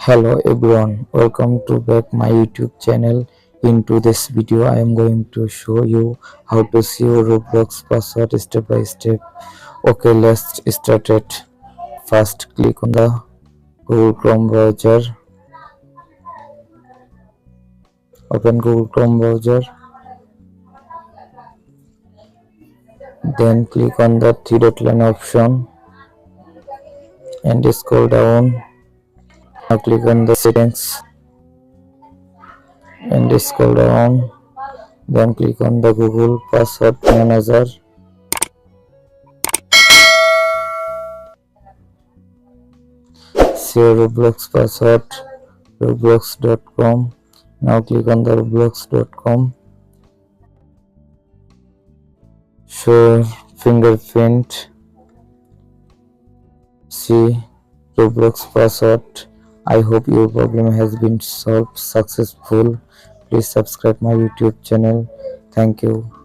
Hello everyone, welcome to back my YouTube channel. Into this video I am going to show you how to see your Roblox password step by step. Okay, let's start it. First click on the Google Chrome browser. Open Google Chrome browser. Then click on the three dot line option and scroll down. Now click on the settings and scroll down. Then click on the Google Password Manager. Share Roblox password roblox.com. Now click on the roblox.com. Show fingerprint. See Roblox password. I hope your problem has been solved successful. Please subscribe my YouTube channel. Thank you.